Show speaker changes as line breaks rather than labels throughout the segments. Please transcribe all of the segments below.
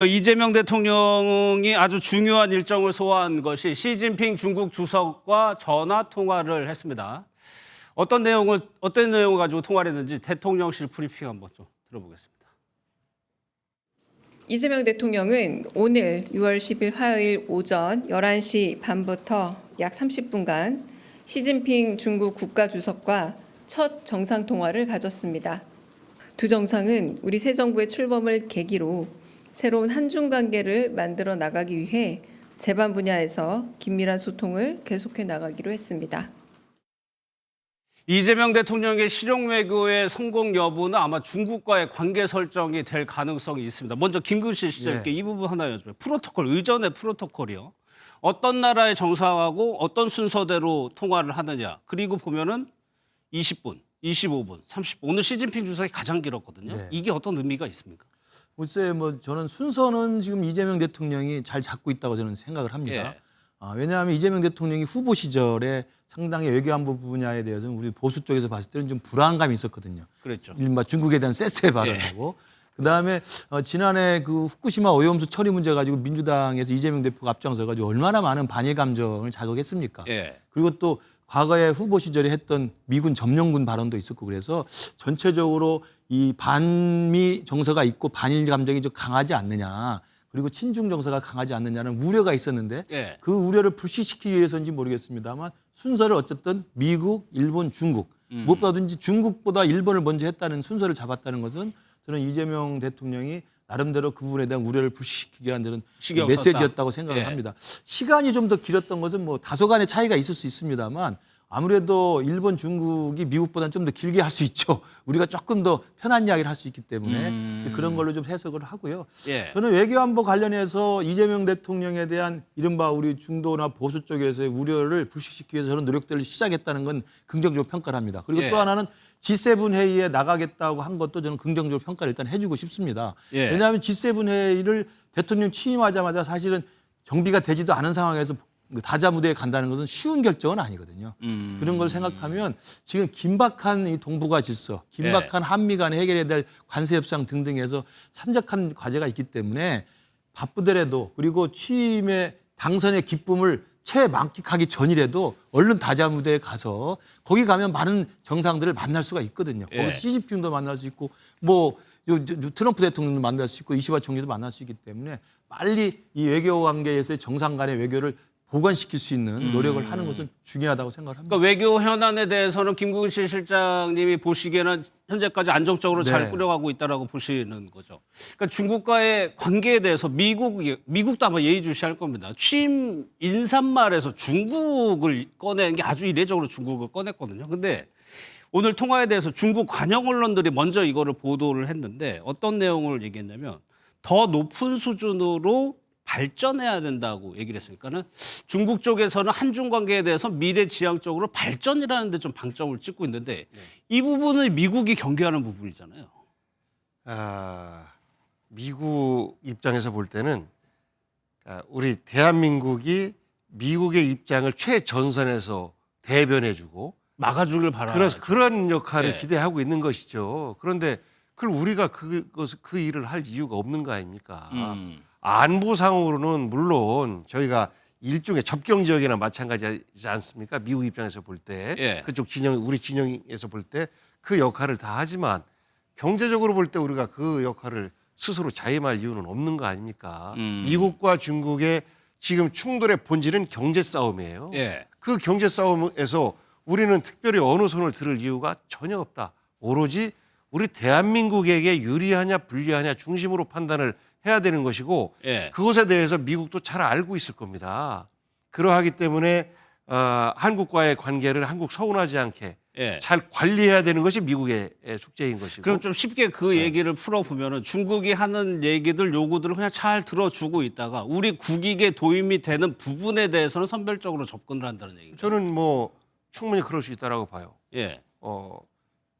이재명 대통령이 아주 중요한 일정을 소화한 것이 시진핑 중국 주석과 전화 통화를 했습니다. 어떤 내용을 가지고 통화를 했는지 대통령실 브리핑 한번 좀 들어보겠습니다.
이재명 대통령은 오늘 6월 10일 화요일 오전 11시 반부터 약 30분간 시진핑 중국 국가주석과 첫 정상통화를 가졌습니다. 두 정상은 우리 새 정부의 출범을 계기로 새로운 한중 관계를 만들어 나가기 위해 제반 분야에서 긴밀한 소통을 계속해 나가기로 했습니다.
이재명 대통령의 실용 외교의 성공 여부는 아마 중국과의 관계 설정이 될 가능성이 있습니다. 먼저 김근실 시장님께 이 부분 하나 여쭤봐요. 프로토콜, 의전의 프로토콜이요. 어떤 나라의 정상하고 어떤 순서대로 통화를 하느냐. 그리고 보면은 20분, 25분, 30분. 오늘 시진핑 주석이 가장 길었거든요.
네.
이게 어떤 의미가 있습니까?
글쎄 저는 순서는 지금 이재명 대통령이 잘 잡고 있다고 저는 생각을 합니다.
예.
왜냐하면 이재명 대통령이 후보 시절에 상당히 외교안보 분야에 대해서는 우리 보수 쪽에서 봤을 때는 좀 불안감이 있었거든요.
그랬죠.
이른바 중국에 대한 쎄쎄 발언하고 그다음에 지난해 그 후쿠시마 오염수 처리 문제 가지고 민주당에서 이재명 대표가 앞장서 가지고 얼마나 많은 반일 감정을 자극했습니까?
예.
그리고 또 과거에 후보 시절에 했던 미군 점령군 발언도 있었고 그래서 전체적으로 이 반미 정서가 있고 반일 감정이 좀 강하지 않느냐 그리고 친중 정서가 강하지 않느냐는 우려가 있었는데
예.
그 우려를 불식시키기 위해서인지 모르겠습니다만 순서를 어쨌든 미국, 일본, 중국 무엇보다든지 중국보다 일본을 먼저 했다는 순서를 잡았다는 것은 저는 이재명 대통령이 나름대로 그 부분에 대한 우려를 불식시키기 위한 저는
신경
메시지였다고 생각을
예.
합니다. 시간이 좀 더 길었던 것은 뭐 다소간의 차이가 있을 수 있습니다만 아무래도 일본, 중국이 미국보다는 좀 더 길게 할 수 있죠. 우리가 조금 더 편한 이야기를 할 수 있기 때문에 그런 걸로 좀 해석을 하고요.
예.
저는 외교안보 관련해서 이재명 대통령에 대한 이른바 우리 중도나 보수 쪽에서의 우려를 불식시키기 위해서 저는 노력들을 시작했다는 건 긍정적으로 평가를 합니다. 그리고
예.
또 하나는 G7 회의에 나가겠다고 한 것도 저는 긍정적으로 평가를 일단 해주고 싶습니다.
예.
왜냐하면 G7 회의를 대통령 취임하자마자 사실은 정비가 되지도 않은 상황에서 다자 무대에 간다는 것은 쉬운 결정은 아니거든요. 그런 걸 생각하면 지금 긴박한 이 동북아 질서, 긴박한 한미 간에 해결해야 될 관세 협상 등등에서 산적한 과제가 있기 때문에 바쁘더라도 그리고 취임의 당선의 기쁨을 채 만끽하기 전이라도 얼른 다자 무대에 가서 거기 가면 많은 정상들을 만날 수가 있거든요.
예.
거기서 시진핑도 만날 수 있고 뭐 트럼프 대통령도 만날 수 있고 이시바 총리도 만날 수 있기 때문에 빨리 이 외교 관계에서의 정상 간의 외교를 보완시킬 수 있는 노력을 하는 것은 중요하다고 생각을 합니다.
그러니까 외교 현안에 대해서는 김근실 실장님이 보시기에는 현재까지 안정적으로 잘
네.
꾸려가고 있다라고 보시는 거죠. 그러니까 중국과의 관계에 대해서 미국도 아마 예의주시할 겁니다. 취임 인사말에서 중국을 꺼내는 게 아주 이례적으로 중국을 꺼냈거든요. 근데 오늘 통화에 대해서 중국 관영 언론들이 먼저 이거를 보도를 했는데 어떤 내용을 얘기했냐면 더 높은 수준으로 발전해야 된다고 얘기를 했으니까는 중국 쪽에서는 한중 관계에 대해서 미래지향적으로 발전이라는 데 좀 방점을 찍고 있는데 이 부분은 미국이 경계하는 부분이잖아요.
미국 입장에서 볼 때는 우리 대한민국이 미국의 입장을 최전선에서 대변해주고
막아주길 바라는
그런 역할을
네.
기대하고 있는 것이죠. 그런데 그걸 우리가 그 일을 할 이유가 없는 거 아닙니까? 안보상으로는 물론 저희가 일종의 접경 지역이나 마찬가지지 않습니까? 미국 입장에서 볼 때
예.
그쪽 진영, 우리 진영에서 볼 때 그 역할을 다 하지만 경제적으로 볼 때 우리가 그 역할을 스스로 자임할 이유는 없는 거 아닙니까? 미국과 중국의 지금 충돌의 본질은 경제 싸움이에요.
예.
그 경제 싸움에서 우리는 특별히 어느 손을 들을 이유가 전혀 없다. 오로지 우리 대한민국에게 유리하냐 불리하냐 중심으로 판단을 해야 되는 것이고
예.
그것에 대해서 미국도 잘 알고 있을 겁니다. 그러하기 때문에 한국과의 관계를 한국 서운하지 않게
예.
잘 관리해야 되는 것이 미국의 숙제인 것이고.
그럼 좀 쉽게 그 얘기를 풀어보면은 중국이 하는 얘기들 요구들을 그냥 잘 들어주고 있다가 우리 국익에 도움이 되는 부분에 대해서는 선별적으로 접근을 한다는 얘기죠.
저는 뭐 충분히 그럴 수 있다라고 봐요.
예.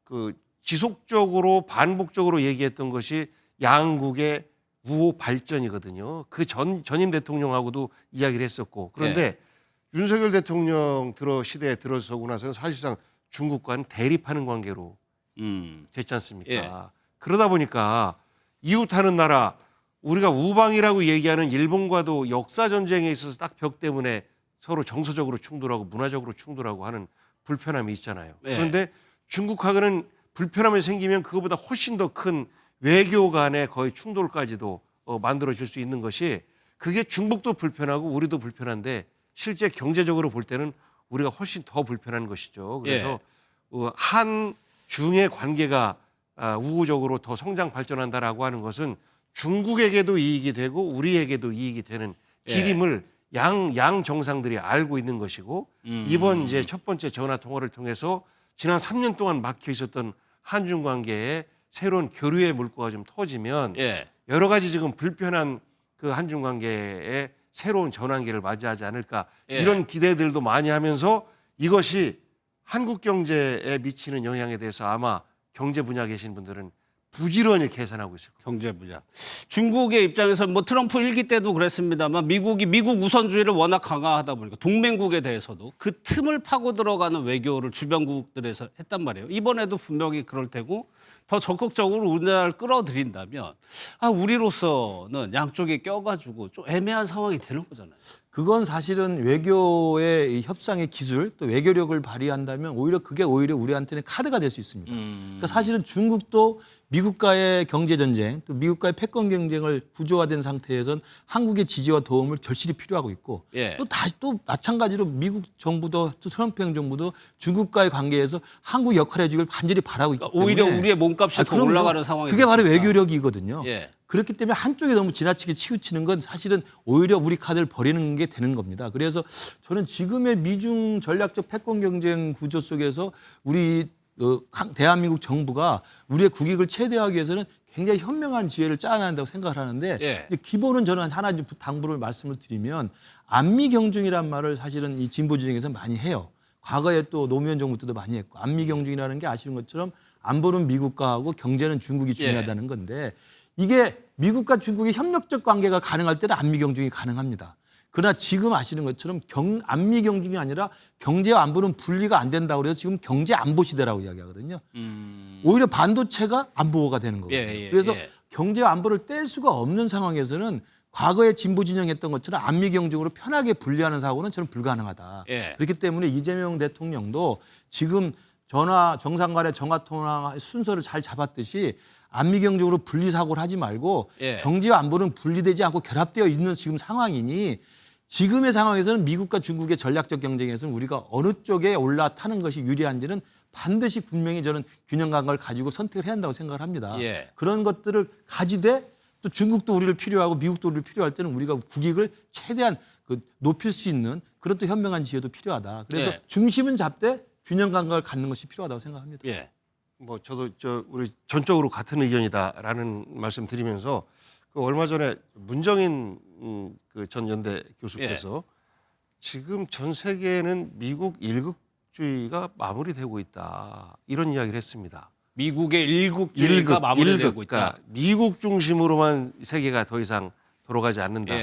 그 지속적으로 반복적으로 얘기했던 것이 양국의 우호 발전이거든요. 그 전임 대통령하고도 이야기를 했었고 그런데 윤석열 대통령 시대에 들어서고 나서는 사실상 중국과는 대립하는 관계로 됐지 않습니까?
예.
그러다 보니까 이웃하는 나라 우리가 우방이라고 얘기하는 일본과도 역사 전쟁에 있어서 딱 벽 때문에 서로 정서적으로 충돌하고 문화적으로 충돌하고 하는 불편함이 있잖아요.
네.
그런데 중국하고는 불편함이 생기면 그것보다 훨씬 더 큰 외교 간의 거의 충돌까지도 만들어질 수 있는 것이 그게 중국도 불편하고 우리도 불편한데 실제 경제적으로 볼 때는 우리가 훨씬 더 불편한 것이죠. 그래서 한 중의 관계가 우호적으로 더 성장 발전한다라고 하는 것은 중국에게도 이익이 되고 우리에게도 이익이 되는 길임을 양 정상들이 알고 있는 것이고 이번 이제 첫 번째 전화 통화를 통해서 지난 3년 동안 막혀 있었던 한중 관계에 새로운 교류의 물꼬가 좀 터지면 여러 가지 지금 불편한 그 한중 관계에 새로운 전환기를 맞이하지 않을까 이런 기대들도 많이 하면서 이것이 한국 경제에 미치는 영향에 대해서 아마 경제 분야에 계신 분들은 부지런히 계산하고 있을 겁니다.
경제 분야. 중국의 입장에서 뭐 트럼프 1기 때도 그랬습니다만 미국 우선주의를 워낙 강화하다 보니까 동맹국에 대해서도 그 틈을 파고 들어가는 외교를 주변국들에서 했단 말이에요. 이번에도 분명히 그럴 테고 더 적극적으로 우리나라를 끌어들인다면 우리로서는 양쪽에 껴가지고 좀 애매한 상황이 되는 거잖아요.
그건 사실은 외교의 이 협상의 기술 또 외교력을 발휘한다면 그게 오히려 우리한테는 카드가 될 수 있습니다. 그러니까 사실은 중국도 미국과의 경제 전쟁 또 미국과의 패권 경쟁을 구조화된 상태에선 한국의 지지와 도움을 절실히 필요하고 있고 또 마찬가지로 미국 정부도 또 트럼프 행정부도 중국과의 관계에서 한국 역할을 해주길 간절히 바라고 있기 때문에
오히려 우리의 몸값이 더 올라가는 상황이
그게 바로
됐으니까.
외교력이거든요. 그렇기 때문에 한쪽에 너무 지나치게 치우치는 건 사실은 오히려 우리 카드를 버리는 게 되는 겁니다. 그래서 저는 지금의 미중 전략적 패권 경쟁 구조 속에서 우리 대한민국 정부가 우리의 국익을 최대화하기 위해서는 굉장히 현명한 지혜를 짜야 한다고 생각을 하는데 이제 기본은 저는 하나 당부를 말씀을 드리면 안미 경중이란 말을 사실은 이 진보 진영에서 많이 해요. 과거에 또 노무현 정부 때도 많이 했고 안미 경중이라는 게 아시는 것처럼 안보는 미국과 하고 경제는 중국이 중요하다는 건데 이게 미국과 중국의 협력적 관계가 가능할 때는 안미 경중이 가능합니다. 그러나 지금 아시는 것처럼 안미 경중이 아니라 경제와 안보는 분리가 안 된다고 그래서 지금 경제 안보 시대라고 이야기하거든요. 오히려 반도체가 안보가 되는 거거든요. 그래서 경제와 안보를 뗄 수가 없는 상황에서는 과거에 진보 진영했던 것처럼 안미 경중으로 편하게 분리하는 사고는 저는 불가능하다. 그렇기 때문에 이재명 대통령도 지금 정상 간의 정화 통화 순서를 잘 잡았듯이 안미 경중으로 분리 사고를 하지 말고 경제와 안보는 분리되지 않고 결합되어 있는 지금 상황이니 지금의 상황에서는 미국과 중국의 전략적 경쟁에서는 우리가 어느 쪽에 올라타는 것이 유리한지는 반드시 분명히 저는 균형 감각을 가지고 선택을 해야 한다고 생각을 합니다. 그런 것들을 가지되 또 중국도 우리를 필요하고 미국도 우리를 필요할 때는 우리가 국익을 최대한 높일 수 있는 그런 또 현명한 지혜도 필요하다. 그래서 중심은 잡되 균형 감각을 갖는 것이 필요하다고 생각합니다.
뭐 저도 우리 전적으로 같은 의견이다라는 말씀 드리면서 그 얼마 전에 문정인 그 전 연대 교수께서 지금 전 세계는 미국 일극주의가 마무리되고 있다 이런 이야기를 했습니다.
미국의 일국주의가 마무리되고 있다.
그러니까 미국 중심으로만 세계가 더 이상 돌아가지 않는다.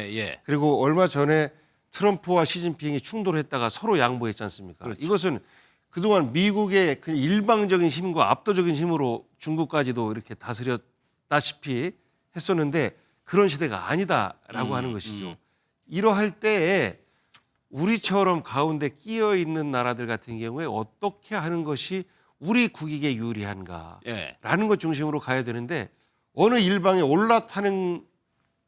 그리고 얼마 전에 트럼프와 시진핑이 충돌했다가 서로 양보했지 않습니까? 이것은 그동안 미국의 그 일방적인 힘과 압도적인 힘으로 중국까지도 이렇게 다스렸다시피 했었는데 그런 시대가 아니다라고 하는 것이죠. 이러할 때에 우리처럼 가운데 끼어 있는 나라들 같은 경우에 어떻게 하는 것이 우리 국익에 유리한가라는 것 중심으로 가야 되는데 어느 일방에 올라타는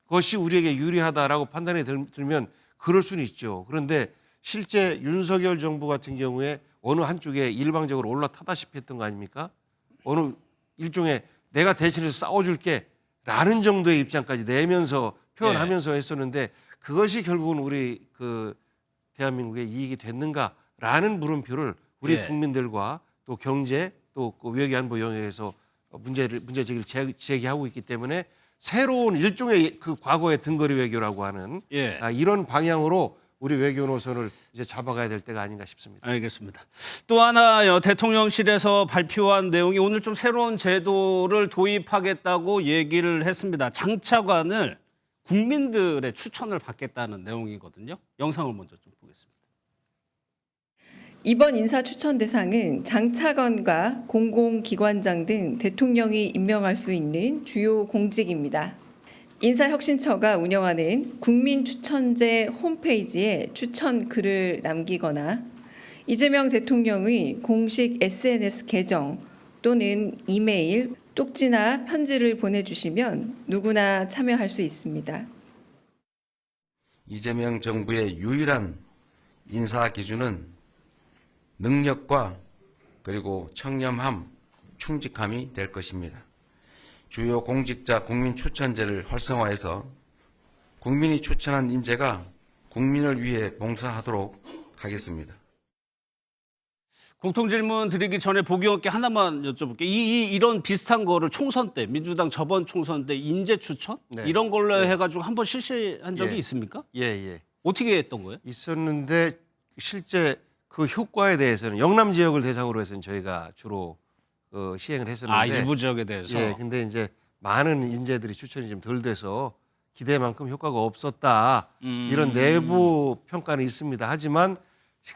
것이 우리에게 유리하다라고 판단이 들면 그럴 수는 있죠. 그런데 실제 윤석열 정부 같은 경우에 어느 한쪽에 일방적으로 올라타다시피 했던 거 아닙니까? 어느 일종의 내가 대신해서 싸워줄게 라는 정도의 입장까지 내면서 표현하면서 했었는데 그것이 결국은 우리 그 대한민국의 이익이 됐는가라는 물음표를 우리 국민들과 또 경제 또 그 외교 안보 영역에서 문제 제기를 제기하고 있기 때문에 새로운 일종의 그 과거의 등거리 외교라고 하는 이런 방향으로 우리 외교 노선을 이제 잡아가야 될 때가 아닌가 싶습니다.
알겠습니다. 또 하나요. 대통령실에서 발표한 내용이 오늘 좀 새로운 제도를 도입하겠다고 얘기를 했습니다. 장차관을 국민들의 추천을 받겠다는 내용이거든요. 영상을 먼저 좀 보겠습니다.
이번 인사 추천 대상은 장차관과 공공기관장 등 대통령이 임명할 수 있는 주요 공직입니다. 인사혁신처가 운영하는 국민추천제 홈페이지에 추천 글을 남기거나 이재명 대통령의 공식 SNS 계정 또는 이메일, 쪽지나 편지를 보내주시면 누구나 참여할 수 있습니다.
이재명 정부의 유일한 인사 기준은 능력과 그리고 청렴함, 충직함이 될 것입니다. 주요 공직자 국민 추천제를 활성화해서 국민이 추천한 인재가 국민을 위해 봉사하도록 하겠습니다.
공통질문 드리기 전에 보기 없게 하나만 여쭤볼게요. 이런 비슷한 거를 총선 때, 민주당 저번 총선 때 인재 추천?
네.
이런 걸로 해가지고 한번 실시한 적이
예.
있습니까?
예.
어떻게 했던 거예요?
있었는데 실제 그 효과에 대해서는 영남 지역을 대상으로 해서는 저희가 주로 시행을 했었는데
일부 지역에 대해서.
예, 근데 이제 많은 인재들이 추천이 좀 덜 돼서 기대만큼 효과가 없었다. 이런 내부 평가는 있습니다. 하지만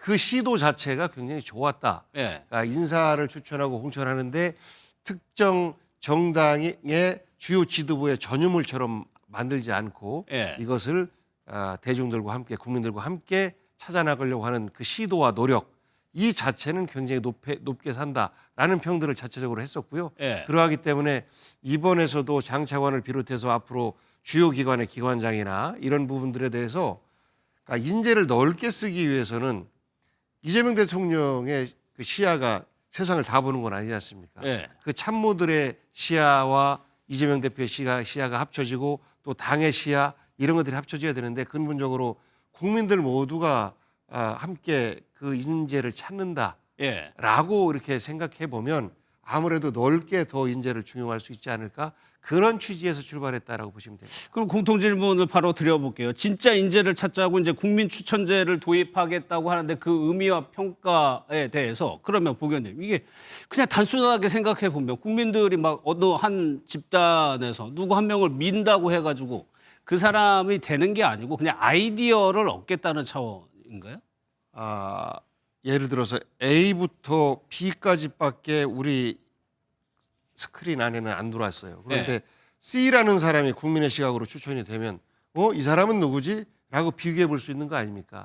그 시도 자체가 굉장히 좋았다.
예.
그러니까 인사를 추천하고 공천하는데 특정 정당의 주요 지도부의 전유물처럼 만들지 않고
예.
이것을 대중들과 함께 국민들과 함께 찾아나가려고 하는 그 시도와 노력 이 자체는 굉장히 높게 산다라는 평들을 자체적으로 했었고요.
예.
그러하기 때문에 이번에서도 장 차관을 비롯해서 앞으로 주요 기관의 기관장이나 이런 부분들에 대해서 그러니까 인재를 넓게 쓰기 위해서는 이재명 대통령의 그 시야가 세상을 다 보는 건 아니지 않습니까?
예.
그 참모들의 시야와 이재명 대표의 시야가 합쳐지고 또 당의 시야 이런 것들이 합쳐져야 되는데 근본적으로 국민들 모두가 함께 그 인재를 찾는다라고
예.
이렇게 생각해 보면 아무래도 넓게 더 인재를 중용할 수 있지 않을까 그런 취지에서 출발했다라고 보시면 됩니다.
그럼 공통질문을 바로 드려볼게요. 진짜 인재를 찾자고 이제 국민 추천제를 도입하겠다고 하는데 그 의미와 평가에 대해서 그러면 보견님 이게 그냥 단순하게 생각해 보면 국민들이 막 어느 한 집단에서 누구 한 명을 민다고 해가지고 그 사람이 되는 게 아니고 그냥 아이디어를 얻겠다는 차원인가요?
예를 들어서 A부터 B까지밖에 우리 스크린 안에는 안 들어왔어요. 그런데 C라는 사람이 국민의 시각으로 추천이 되면 이 사람은 누구지? 라고 비교해 볼 수 있는 거 아닙니까?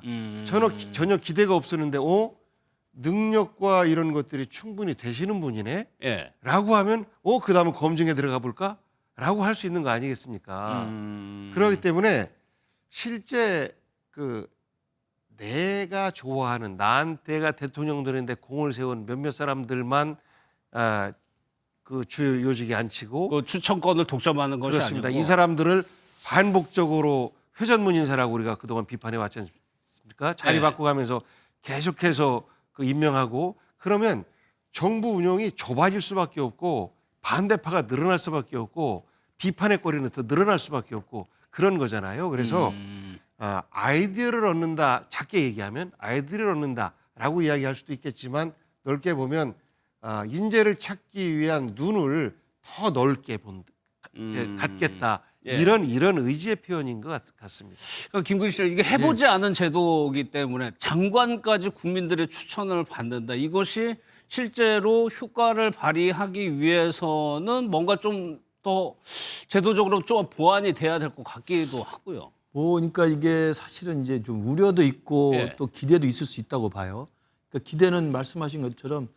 전혀 기대가 없었는데 능력과 이런 것들이 충분히 되시는 분이네?
예.
라고 하면 그 다음은 검증에 들어가 볼까? 라고 할 수 있는 거 아니겠습니까? 그렇기 때문에 실제 내가 좋아하는 나한테가 대통령 되는데 공을 세운 몇몇 사람들만 그 주요 요직에 앉히고
그 추천권을 독점하는 것이
그렇습니다.
아니고
이 사람들을 반복적으로 회전문 인사라고 우리가 그동안 비판해 왔지 않습니까? 자리
네.
바꿔가면서 계속해서 그 임명하고 그러면 정부 운영이 좁아질 수밖에 없고 반대파가 늘어날 수밖에 없고 비판의 거리는 더 늘어날 수밖에 없고 그런 거잖아요. 그래서 아이디어를 얻는다 작게 얘기하면 아이디어를 얻는다라고 이야기할 수도 있겠지만 넓게 보면 인재를 찾기 위한 눈을 더 넓게 갖겠다
예.
이런 의지의 표현인 것 같습니다.
그러니까 김근희 씨 이게 해보지 않은 제도이기 때문에 장관까지 국민들의 추천을 받는다. 이것이 실제로 효과를 발휘하기 위해서는 뭔가 좀 더 제도적으로 좀 보완이 돼야 될 것 같기도 하고요.
그러니까 이게 사실은 이제 좀 우려도 있고
예.
또 기대도 있을 수 있다고 봐요. 그러니까 기대는 말씀하신 것처럼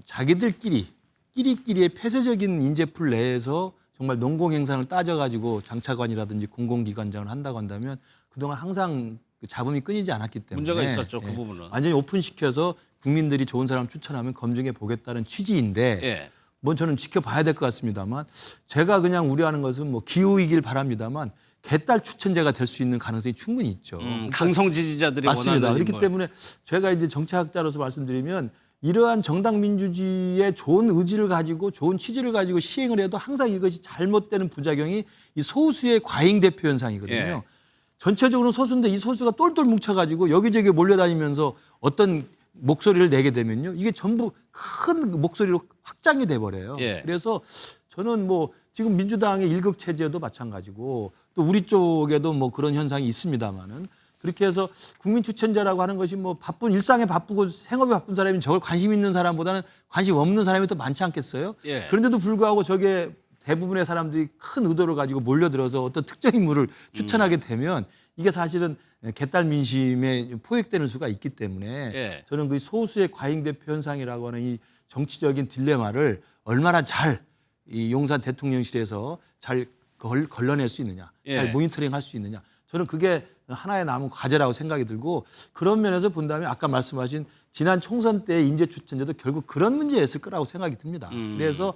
자기들끼리의 폐쇄적인 인재풀 내에서 정말 농공행산을 따져가지고 장차관이라든지 공공기관장을 한다고 한다면 그동안 항상 그 잡음이 끊이지 않았기 때문에
문제가 있었죠, 그 부분은.
완전히 오픈시켜서 국민들이 좋은 사람 추천하면 검증해 보겠다는 취지인데
예.
뭐 저는 지켜봐야 될 것 같습니다만 제가 그냥 우려하는 것은 뭐 기후이길 바랍니다만 개딸 추천제가 될 수 있는 가능성이 충분히 있죠.
강성 지지자들이
맞습니다.
원하는
그렇기
걸.
때문에 제가 이제 정치학자로서 말씀드리면 이러한 정당 민주주의의 좋은 의지를 가지고 좋은 취지를 가지고 시행을 해도 항상 이것이 잘못되는 부작용이 이 소수의 과잉 대표 현상이거든요.
예.
전체적으로 소수인데 이 소수가 똘똘 뭉쳐가지고 여기저기 몰려다니면서 어떤 목소리를 내게 되면요. 이게 전부 큰 목소리로 확장이 돼버려요.
예.
그래서 저는 뭐 지금 민주당의 일극 체제도 마찬가지고 또 우리 쪽에도 뭐 그런 현상이 있습니다만은 그렇게 해서 국민 추천자라고 하는 것이 뭐 바쁜 일상에 바쁘고 생업에 바쁜 사람이 저걸 관심 있는 사람보다는 관심 없는 사람이 더 많지 않겠어요?
예.
그런데도 불구하고 저게 대부분의 사람들이 큰 의도를 가지고 몰려들어서 어떤 특정 인물을 추천하게 되면 이게 사실은 개딸 민심에 포획되는 수가 있기 때문에
예.
저는 그 소수의 과잉대표 현상이라고 하는 이 정치적인 딜레마를 얼마나 잘 이 용산 대통령실에서 잘 걸러낼 수 있느냐, 잘
예.
모니터링할 수 있느냐. 저는 그게 하나의 남은 과제라고 생각이 들고 그런 면에서 본다면 아까 말씀하신 지난 총선 때 인재 추천제도 결국 그런 문제였을 거라고 생각이 듭니다. 그래서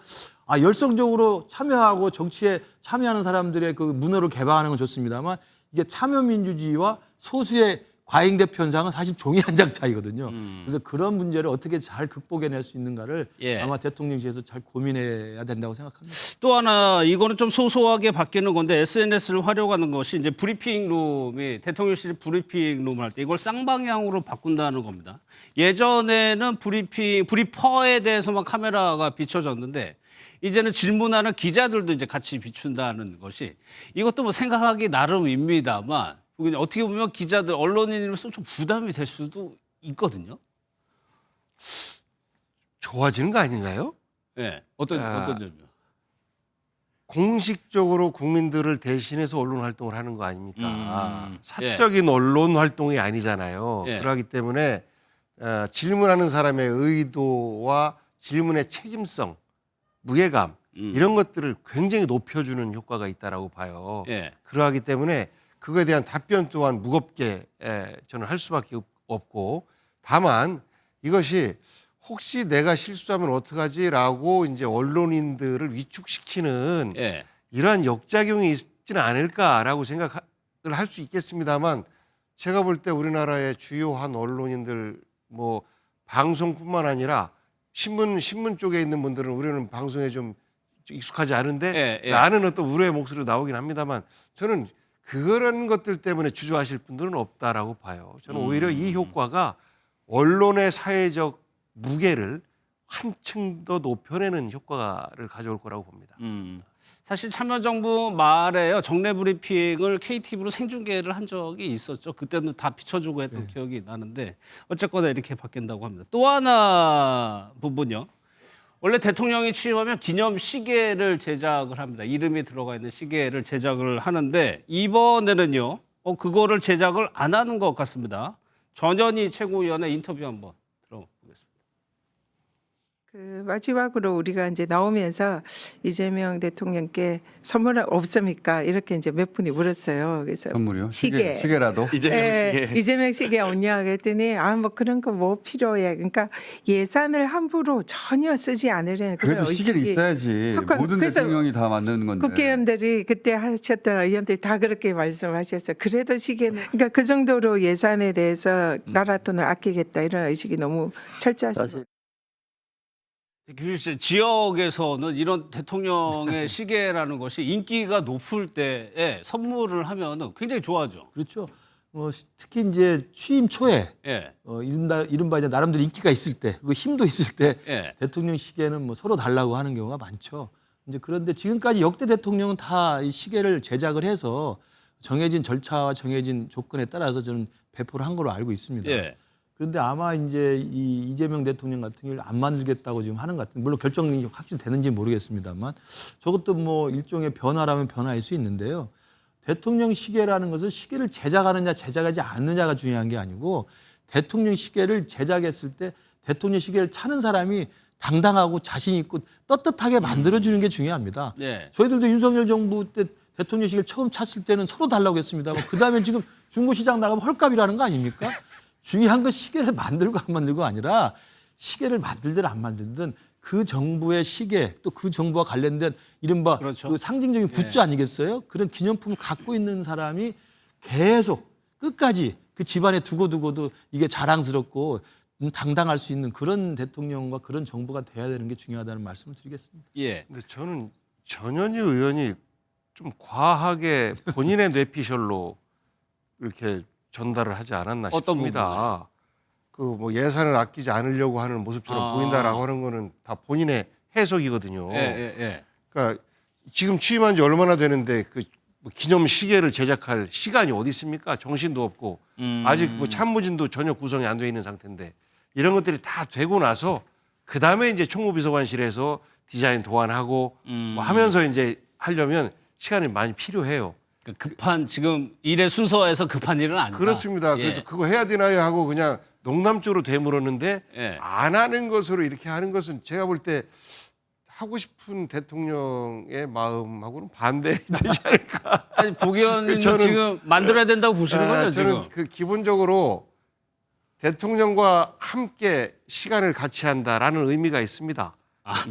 열성적으로 참여하고 정치에 참여하는 사람들의 그 문호를 개방하는 건 좋습니다만 이게 참여민주주의와 소수의 과잉대표 현상은 사실 종이 한 장 차이거든요. 그래서 그런 문제를 어떻게 잘 극복해낼 수 있는가를
예.
아마 대통령실에서 잘 고민해야 된다고 생각합니다.
또 하나 이거는 좀 소소하게 바뀌는 건데 SNS를 활용하는 것이 이제 브리핑룸이 대통령실 브리핑룸을 할 때 이걸 쌍방향으로 바꾼다는 겁니다. 예전에는 브리퍼에 대해서만 카메라가 비춰졌는데 이제는 질문하는 기자들도 이제 같이 비춘다는 것이 이것도 뭐 생각하기 나름입니다만 어떻게 보면 기자들 언론인으로서 좀 부담이 될 수도 있거든요.
좋아지는 거 아닌가요?
예. 어떤 점이요?
공식적으로 국민들을 대신해서 언론 활동을 하는 거 아닙니까?
예.
사적인 언론 활동이 아니잖아요.
예.
그렇기 때문에 질문하는 사람의 의도와 질문의 책임성, 무게감 이런 것들을 굉장히 높여주는 효과가 있다라고 봐요.
예.
그러하기 때문에 그거에 대한 답변 또한 무겁게 저는 할 수밖에 없고 다만 이것이 혹시 내가 실수하면 어떡하지라고 이제 언론인들을 위축시키는
예.
이러한 역작용이 있지는 않을까라고 생각을 할 수 있겠습니다만 제가 볼 때 우리나라의 주요한 언론인들 뭐 방송뿐만 아니라 신문 쪽에 있는 분들은 우리는 방송에 좀 익숙하지 않은데
예.
나는 어떤 우려의 목소리로 나오긴 합니다만 저는 그런 것들 때문에 주저하실 분들은 없다라고 봐요. 저는 오히려 이 효과가 언론의 사회적 무게를 한층 더 높여내는 효과를 가져올 거라고 봅니다.
사실 참여정부 말에요. 정례 브리핑을 KTV로 생중계를 한 적이 있었죠. 그때는 다 비춰주고 했던 기억이 나는데 어쨌거나 이렇게 바뀐다고 합니다. 또 하나 부분요. 원래 대통령이 취임하면 기념 시계를 제작을 합니다. 이름이 들어가 있는 시계를 제작을 하는데 이번에는요. 그거를 제작을 안 하는 것 같습니다. 전현희 최고위원의 인터뷰 한번 들어보겠습니다.
그 마지막으로 우리가 이제 나오면서 이재명 대통령께 선물 없습니까? 이렇게 이제 몇 분이 물었어요. 그래서
선물이요?
시계.
시계라도?
이재명 시계 없냐 그랬더니 뭐 그런 거 뭐 필요해. 그러니까 예산을 함부로 전혀 쓰지 않으려는 그런
그래도 시계를
의식이
있어야지. 모든
그래서
대통령이 다 만드는 건데.
국회의원들이 그때 하셨던 의원들이 다 그렇게 말씀하셨어요. 그래도 시계는 그러니까 그 정도로 예산에 대해서 나라 돈을 아끼겠다 이런 의식이 너무 철저하시고.
지역에서는 이런 대통령의 시계라는 것이 인기가 높을 때에 선물을 하면 굉장히 좋아하죠.
그렇죠. 특히 이제 취임 초에
예.
이른바 이제 나름대로 인기가 있을 때, 그 힘도 있을 때
예.
대통령 시계는 뭐 서로 달라고 하는 경우가 많죠. 이제 그런데 지금까지 역대 대통령은 다 이 시계를 제작을 해서 정해진 절차와 정해진 조건에 따라서 저는 배포를 한 걸로 알고 있습니다.
예.
그런데 아마 이제 이 이재명 대통령 같은 경우를 안 만들겠다고 지금 하는 것 같은, 물론 결정이 확실되는지 모르겠습니다만 저것도 뭐 일종의 변화라면 변화일 수 있는데요. 대통령 시계라는 것은 시계를 제작하느냐 제작하지 않느냐가 중요한 게 아니고 대통령 시계를 제작했을 때 대통령 시계를 차는 사람이 당당하고 자신 있고 떳떳하게 만들어주는 게 중요합니다.
예.
저희들도 윤석열 정부 때 대통령 시계를 처음 찼을 때는 서로 달라고 했습니다만 그다음에 지금 중고시장 나가면 헐값이라는 거 아닙니까? 중요한 건 시계를 만들고 안 만들고 아니라 시계를 만들든 안 만들든 그 정부의 시계 또 그 정부와 관련된 이른바
그렇죠.
그 상징적인 굿즈 아니겠어요? 그런 기념품을 갖고 있는 사람이 계속 끝까지 그 집안에 두고도 이게 자랑스럽고 당당할 수 있는 그런 대통령과 그런 정부가 돼야 되는 게 중요하다는 말씀을 드리겠습니다.
예.
근데 저는 전현희 의원이 좀 과하게 본인의 뇌피셜로 이렇게 전달을 하지 않았나
어떤
싶습니다. 그 뭐 예산을 아끼지 않으려고 하는 모습처럼 보인다라고 하는 거는 다 본인의 해석이거든요.
예.
그러니까 지금 취임한 지 얼마나 되는데 그 기념 시계를 제작할 시간이 어디 있습니까? 정신도 없고 아직 뭐 참모진도 전혀 구성이 안 돼 있는 상태인데 이런 것들이 다 되고 나서 그 다음에 이제 총무비서관실에서 디자인 도안하고 뭐 하면서 이제 하려면 시간이 많이 필요해요.
그러니까 급한 지금 일의 순서에서 급한 일은 아니다.
그렇습니다.
예.
그래서 그거 해야 되나요 하고 그냥 농담조로 되물었는데
예.
안 하는 것으로 이렇게 하는 것은 제가 볼 때 하고 싶은 대통령의 마음하고는 반대되지 않을까.
아니 보기에는
저는-
지금 만들어야 된다고 보시는 거죠
저는
지금?
그 기본적으로 대통령과 함께 시간을 같이 한다라는 의미가 있습니다.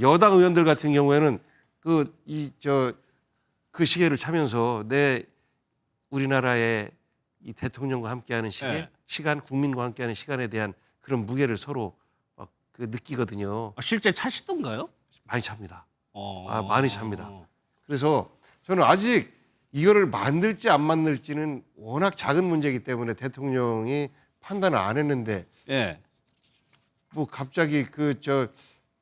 여당 의원들 같은 경우에는 그 시계를 차면서 우리나라의 이 대통령과 함께하는
네.
시간, 국민과 함께하는 시간에 대한 그런 무게를 서로 막 그 느끼거든요.
실제 차시던가요?
많이 찹니다.
어.
많이 찹니다. 그래서 저는 아직 이거를 만들지 안 만들지는 워낙 작은 문제이기 때문에 대통령이 판단을 안 했는데
예.
뭐 갑자기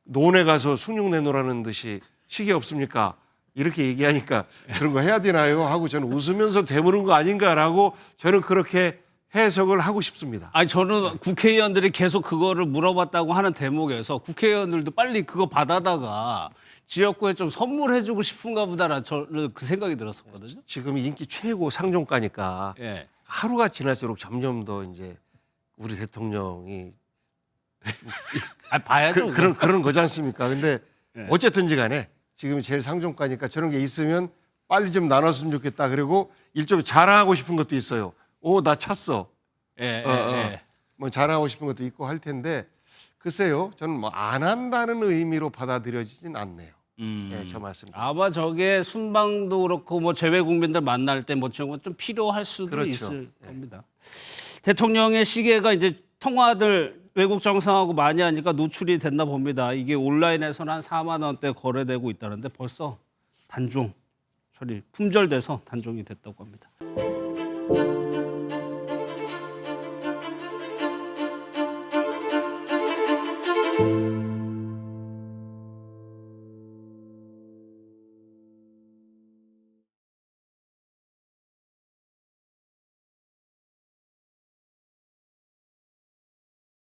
논에 가서 숭늉 내놓으라는 듯이 시계 없습니까? 이렇게 얘기하니까 그런 거 해야 되나요? 하고 저는 웃으면서 되물은 거 아닌가라고 저는 그렇게 해석을 하고 싶습니다.
아니 저는 국회의원들이 계속 그거를 물어봤다고 하는 대목에서 국회의원들도 빨리 그거 받아다가 지역구에 좀 선물해주고 싶은가 보다라 저는 그 생각이 들었었거든요.
지금 인기 최고 상종가니까
예.
하루가 지날수록 점점 더 이제 우리 대통령이
아 봐야죠.
그런 거지 않습니까? 근데
네.
어쨌든지 간에 지금 제일 상종가니까 저런 게 있으면 빨리 좀 나눴으면 좋겠다. 그리고 일종의 자랑하고 싶은 것도 있어요. 나 찼어.
예, 예.
뭐 자랑하고 싶은 것도 있고 할 텐데 글쎄요. 저는 뭐 안 한다는 의미로 받아들여지진 않네요. 예, 저 말씀.
아마 저게 순방도 그렇고 뭐 재외 국민들 만날 때 뭐 저런 건 좀 필요할 수도
그렇죠.
있을 겁니다. 대통령의 시계가 이제 통화들 외국 정상하고 많이 하니까 노출이 됐나 봅니다. 이게 온라인에서는 한 4만 원대 거래되고 있다는데 벌써 단종 처리 품절돼서 단종이 됐다고 합니다.